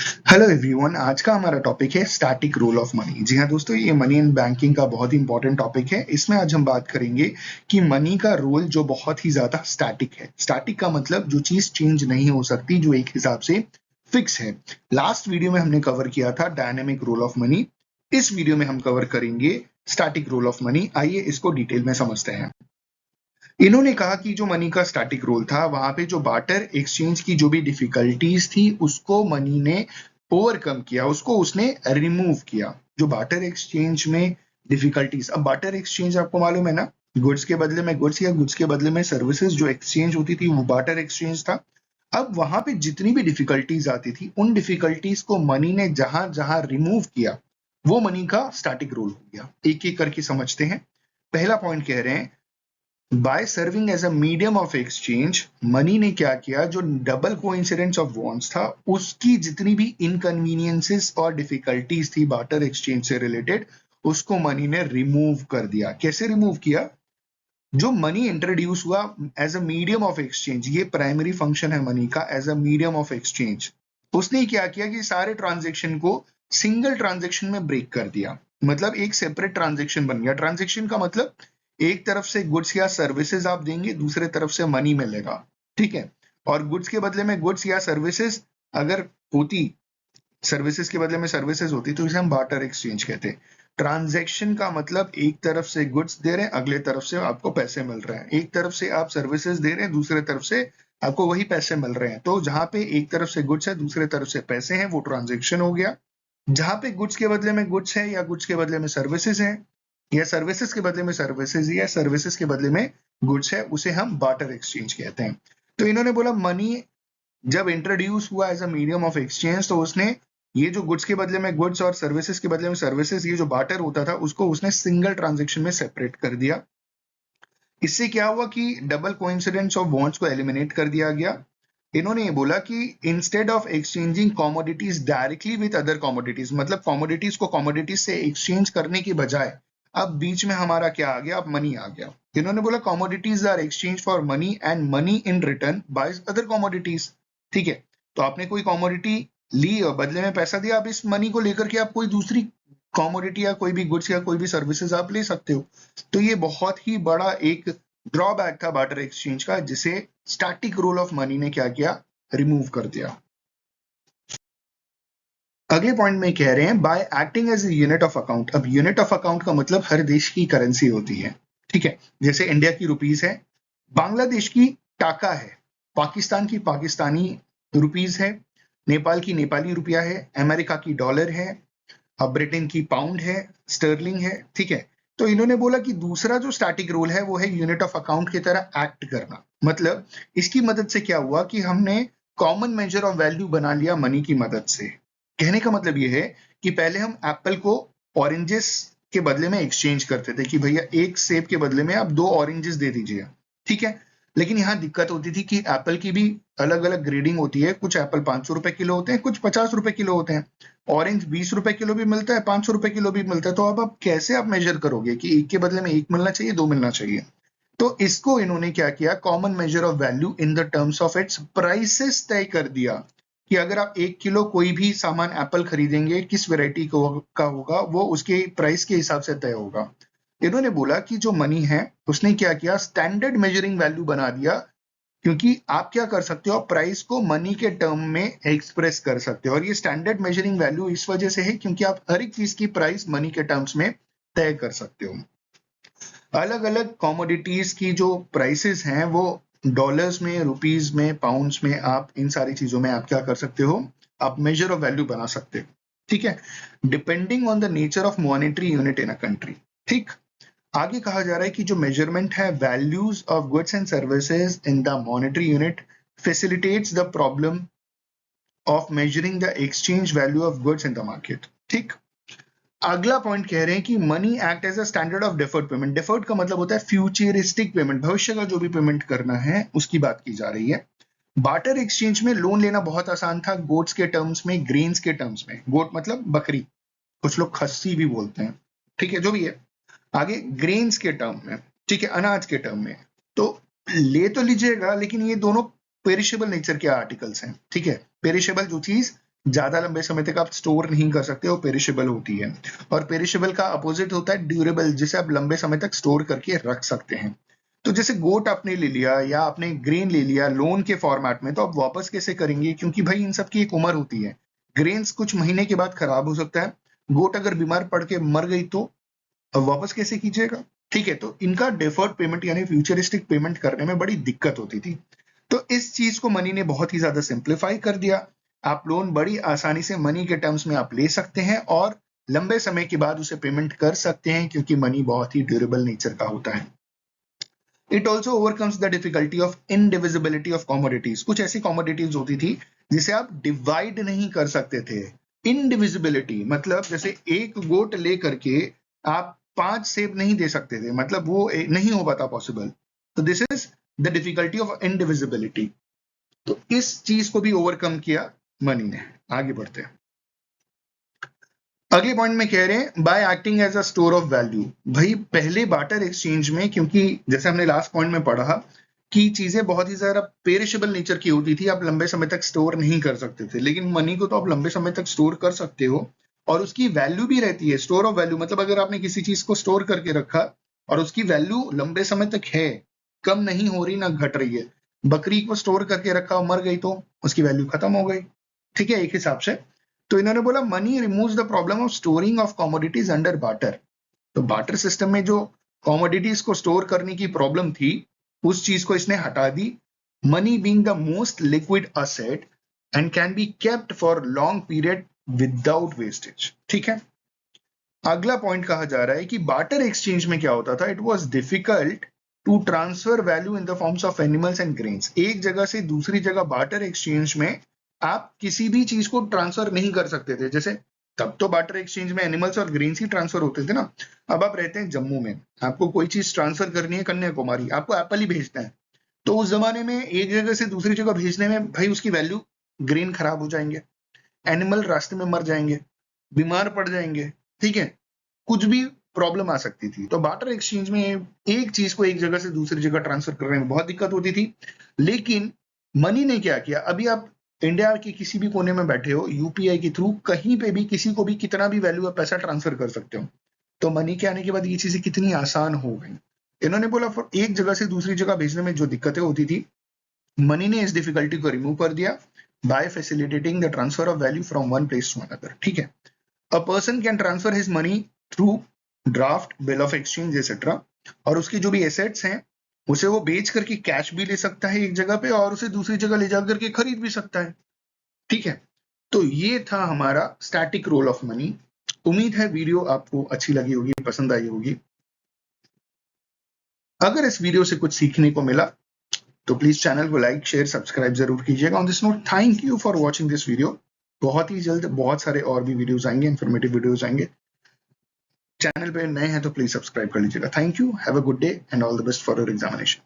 Hello everyone, आज का हमारा टॉपिक है स्टैटिक रोल ऑफ मनी। जी हाँ दोस्तों, ये मनी एंड बैंकिंग का बहुत ही इंपॉर्टेंट टॉपिक है। इसमें आज हम बात करेंगे कि मनी का रोल जो बहुत ही ज्यादा स्टैटिक है। स्टैटिक का मतलब जो चीज चेंज नहीं हो सकती, जो एक हिसाब से फिक्स है। लास्ट वीडियो में हमने कवर किया था डायनेमिक रोल ऑफ मनी। इस वीडियो में हम कवर करेंगे स्टैटिक रोल ऑफ मनी। आइए इसको डिटेल में समझते हैं। इन्होंने कहा कि जो मनी का स्टैटिक रोल था, वहां पे जो बार्टर एक्सचेंज की जो भी डिफिकल्टीज थी उसको मनी ने ओवरकम किया, उसको उसने रिमूव किया। जो बार्टर एक्सचेंज में डिफिकल्टीज, अब बार्टर एक्सचेंज आपको मालूम है ना, गुड्स के बदले में गुड्स या गुड्स के बदले में सर्विसेज जो एक्सचेंज होती थी वो बार्टर एक्सचेंज था। अब वहां पे जितनी भी डिफिकल्टीज आती थी, उन डिफिकल्टीज को मनी ने जहां जहां रिमूव किया, वो मनी का स्टैटिक रोल हो गया। एक एक करके समझते हैं। पहला पॉइंट कह रहे हैं, by serving as a medium of exchange, money ने क्या किया, जो डबल कोइंसिडेंस ऑफ बॉन्ड्स था, उसकी जितनी भी इनकन्वीनियंसेस और डिफिकल्टीज थी बार्टर एक्सचेंज से रिलेटेड, उसको मनी ने रिमूव कर दिया। कैसे रिमूव किया? जो मनी इंट्रोड्यूस हुआ as a medium of exchange, ये प्राइमरी फंक्शन है मनी का, as a medium of exchange. उसने क्या किया कि सारे ट्रांजेक्शन को सिंगल ट्रांजेक्शन में ब्रेक कर दिया। मतलब एक सेपरेट ट्रांजेक्शन बन गया। ट्रांजेक्शन का मतलब एक तरफ से गुड्स या सर्विसेज आप देंगे, दूसरे तरफ से मनी मिलेगा, ठीक है। और गुड्स के बदले में गुड्स या सर्विसेज अगर होती, सर्विसेज के बदले में सर्विसेज होती, तो इसे हम बार्टर एक्सचेंज कहते हैं। ट्रांजैक्शन का मतलब एक तरफ से गुड्स दे रहे हैं, अगले तरफ से आपको पैसे मिल रहे हैं। एक तरफ से आप सर्विसेज दे रहे हैं, दूसरे तरफ से आपको वही पैसे मिल रहे हैं। तो जहां पे एक तरफ से गुड्स है, दूसरे तरफ से पैसे हैं, वो ट्रांजेक्शन हो गया। जहां पे गुड्स के बदले में गुड्स है, या गुड्स के बदले में सर्विसेज है, या सर्विसेज के बदले में सर्विसेज, या सर्विसेज के बदले में गुड्स है, उसे हम बार्टर एक्सचेंज कहते हैं। तो इन्होंने बोला मनी जब इंट्रोड्यूस हुआ as a medium of exchange, तो उसने ये जो गुड्स के बदले में गुड्स और सर्विसेज के बदले में सर्विसेज, ये जो बार्टर होता था, उसको उसने सिंगल ट्रांजेक्शन में सेपरेट कर दिया। इससे क्या हुआ कि डबल कोइंसिडेंस ऑफ बॉन्ड्स को एलिमिनेट कर दिया गया। इन्होंने ये बोला कि instead of exchanging commodities directly with other commodities, मतलब कमोडिटीज को कमोडिटीज से एक्सचेंज करने की बजाय अब बीच में हमारा क्या आ गया, अब मनी आ गया। इन्होंने बोला commodities are exchange for money and money in return by other commodities. ठीक है, तो आपने कोई कमोडिटी ली और बदले में पैसा दिया, आप इस मनी को लेकर के आप कोई दूसरी कमोडिटी या कोई भी गुड्स या कोई भी सर्विसेज आप ले सकते हो। तो ये बहुत ही बड़ा एक ड्रॉबैक था बार्टर एक्सचेंज का, जिसे स्टैटिक रोल ऑफ मनी ने क्या किया, रिमूव कर दिया। अगले पॉइंट में कह रहे हैं, by acting as unit of account. अब यूनिट ऑफ अकाउंट का मतलब हर देश की करेंसी होती है, ठीक है। जैसे इंडिया की रुपीज है, बांग्लादेश की टाका है, पाकिस्तान की पाकिस्तानी रुपीज है, नेपाल की नेपाली रुपया है, अमेरिका की डॉलर है, अब ब्रिटेन की पाउंड है, स्टर्लिंग है, ठीक है। तो इन्होंने बोला कि दूसरा जो स्टैटिक रोल है वो है यूनिट ऑफ अकाउंट की तरह एक्ट करना। मतलब इसकी मदद से क्या हुआ कि हमने कॉमन मेजर ऑफ वैल्यू बना लिया मनी की मदद से। कहने का मतलब ये है कि पहले हम एप्पल को ऑरेंजेस के बदले में एक्सचेंज करते थे कि भैया एक सेब के बदले में आप 2 ऑरेंजेस दे दीजिए, ठीक है। लेकिन यहाँ दिक्कत होती थी कि एप्पल की भी अलग अलग ग्रेडिंग होती है। कुछ एप्पल 500 रुपए किलो होते हैं, कुछ 50 रुपए किलो होते हैं। ऑरेंज 20 रुपए किलो भी मिलता है, 500 रुपए किलो भी मिलता है। तो अब आप कैसे आप मेजर करोगे कि एक के बदले में एक मिलना चाहिए, 2 मिलना चाहिए? तो इसको इन्होंने क्या किया, common measure of value in the terms of its prices तय कर दिया कि अगर आप 1 किलो कोई भी सामान एप्पल खरीदेंगे, किस वेराइटी का होगा, वो उसके प्राइस के हिसाब से तय होगा। इन्होंने बोला कि जो मनी है उसने क्या किया, स्टैंडर्ड मेजरिंग वैल्यू बना दिया। क्योंकि आप क्या कर सकते हो, प्राइस को मनी के टर्म में एक्सप्रेस कर सकते हो। और ये स्टैंडर्ड मेजरिंग वैल्यू इस वजह से है क्योंकि आप हर एक चीज की प्राइस मनी के टर्म्स में तय कर सकते हो। अलग अलग कमोडिटीज की जो प्राइसेस हैं वो डॉलर्स में, रुपीज में, पाउंड्स में, आप इन सारी चीजों में आप क्या कर सकते हो, आप मेजर ऑफ वैल्यू बना सकते हो, ठीक है, depending on the nature of monetary unit in a country. ठीक, आगे कहा जा रहा है कि जो मेजरमेंट है values of goods and services in the monetary unit facilitates the problem of measuring the exchange value of goods in the market। ठीक, अगला पॉइंट कह रहे हैं कि money act as a standard of deferred payment. Deferred का मतलब होता है फ्यूचरिस्टिक पेमेंट, भविष्य का जो भी पेमेंट करना है उसकी बात की जा रही है। बार्टर एक्सचेंज में लोन लेना बहुत आसान था, गोट्स के टर्म्स में, ग्रेन्स के टर्म्स में। गोट मतलब बकरी, कुछ लोग खस्सी भी बोलते हैं, ठीक है, जो भी है। आगे ग्रेन्स के टर्म में, ठीक है, अनाज के टर्म में। तो ले तो लीजिएगा, लेकिन ये दोनों पेरिशेबल नेचर के आर्टिकल्स हैं, ठीक है। पेरिशेबल जो चीज ज्यादा लंबे समय तक आप स्टोर नहीं कर सकते, वो पेरिशेबल होती है। और पेरिशेबल का अपोजिट होता है ड्यूरेबल, जिसे आप लंबे समय तक स्टोर करके रख सकते हैं। तो जैसे गोट आपने ले लिया या आपने ग्रेन ले लिया लोन के फॉर्मेट में, तो आप वापस कैसे करेंगे, क्योंकि भाई इन सब की एक उम्र होती है। ग्रेन्स कुछ महीने के बाद खराब हो सकता है, गोट अगर बीमार पड़ के मर गई तो अब वापस कैसे कीजिएगा। ठीक है, तो इनका डेफर्ड पेमेंट यानी फ्यूचरिस्टिक पेमेंट करने में बड़ी दिक्कत होती थी। तो इस चीज को मनी ने बहुत ही ज्यादा सिंप्लीफाई कर दिया। आप लोन बड़ी आसानी से मनी के टर्म्स में आप ले सकते हैं और लंबे समय के बाद उसे पेमेंट कर सकते हैं, क्योंकि मनी बहुत ही ड्यूरेबल नेचर का होता है। It also overcomes the difficulty of indivisibility of commodities. कुछ ऐसी कॉमोडिटीज होती थी जिसे आप डिवाइड नहीं कर सकते थे। इनडिविजिबिलिटी मतलब जैसे एक गोट लेकर के आप 5 सेब नहीं दे सकते थे, मतलब वो नहीं हो पाता पॉसिबल। तो this is the difficulty of indivisibility. तो इस चीज को भी ओवरकम किया मनी ने। आगे बढ़ते हैं, अगले पॉइंट में कह रहे हैं by acting as a store of value. भाई पहले बार्टर एक्सचेंज में, क्योंकि जैसे हमने लास्ट पॉइंट में पढ़ा कि चीजें बहुत ही ज्यादा पेरिशेबल नेचर की होती थी, आप लंबे समय तक स्टोर नहीं कर सकते थे, लेकिन मनी को तो आप लंबे समय तक स्टोर कर सकते हो और उसकी वैल्यू भी रहती है। स्टोर ऑफ वैल्यू मतलब अगर आपने किसी चीज को स्टोर करके रखा और उसकी वैल्यू लंबे समय तक है, कम नहीं हो रही ना घट रही है। बकरी को स्टोर करके रखा और मर गई तो उसकी वैल्यू खत्म हो गई। ठीक है, एक हिसाब से। तो इन्होंने बोला money removes the problem of storing of commodities under barter. तो बार्टर सिस्टम में जो कमोडिटीज को स्टोर करने की प्रॉब्लम थी, उस चीज को इसने हटा दी। Money being the most liquid asset and can be kept for long period without wastage. ठीक है, अगला पॉइंट कहा जा रहा है कि बार्टर एक्सचेंज में क्या होता था, it was difficult to transfer value in the forms of animals and grains. एक जगह से दूसरी जगह बार्टर एक्सचेंज में आप किसी भी चीज को ट्रांसफर नहीं कर सकते थे। जैसे तब तो बार्टर एक्सचेंज में एनिमल्स और ग्रेन्स ही ट्रांसफर होते थे ना। अब आप रहते हैं जम्मू में, आपको कोई चीज ट्रांसफर करनी है कन्याकुमारी, आपको एप्पल ही भेजना है। तो उस जमाने में एक जगह से दूसरी जगह भेजने में भाई उसकी वैल्यू, ग्रेन खराब हो जाएंगे, एनिमल रास्ते में मर जाएंगे, बीमार पड़ जाएंगे। ठीक है, कुछ भी प्रॉब्लम आ सकती थी। तो बार्टर एक्सचेंज में एक चीज को एक जगह से दूसरी जगह ट्रांसफर करने में बहुत दिक्कत होती थी। लेकिन मनी ने क्या किया, अभी आप इंडिया के किसी भी कोने में बैठे हो, यूपीआई के थ्रू कहीं पे भी किसी को भी कितना भी वैल्यू आप पैसा ट्रांसफर कर सकते हो। तो मनी के आने के बाद ये चीजें कितनी आसान हो गई। इन्होंने बोला एक जगह से दूसरी जगह भेजने में जो दिक्कतें होती थी, मनी ने इस डिफिकल्टी को रिमूव कर दिया by facilitating the transfer of value from one place to another. ठीक है, a person can transfer his money through draft, bill of exchange etcetera, और उसकी जो भी एसेट्स हैं उसे वो बेच करके कैश भी ले सकता है एक जगह पे और उसे दूसरी जगह ले जाकर के खरीद भी सकता है। ठीक है, तो ये था हमारा स्टैटिक रोल ऑफ मनी। उम्मीद है वीडियो आपको अच्छी लगी होगी, पसंद आई होगी। अगर इस वीडियो से कुछ सीखने को मिला तो प्लीज चैनल को लाइक शेयर सब्सक्राइब जरूर कीजिएगा। On this note, thank you for watching this video. बहुत ही जल्द बहुत सारे और भी वीडियोस आएंगे, इंफॉर्मेटिव वीडियोस आएंगे। चैनल पे नए हैं तो प्लीज सब्सक्राइब कर लीजिएगा। Thank you, have a good day and all the best for your examination.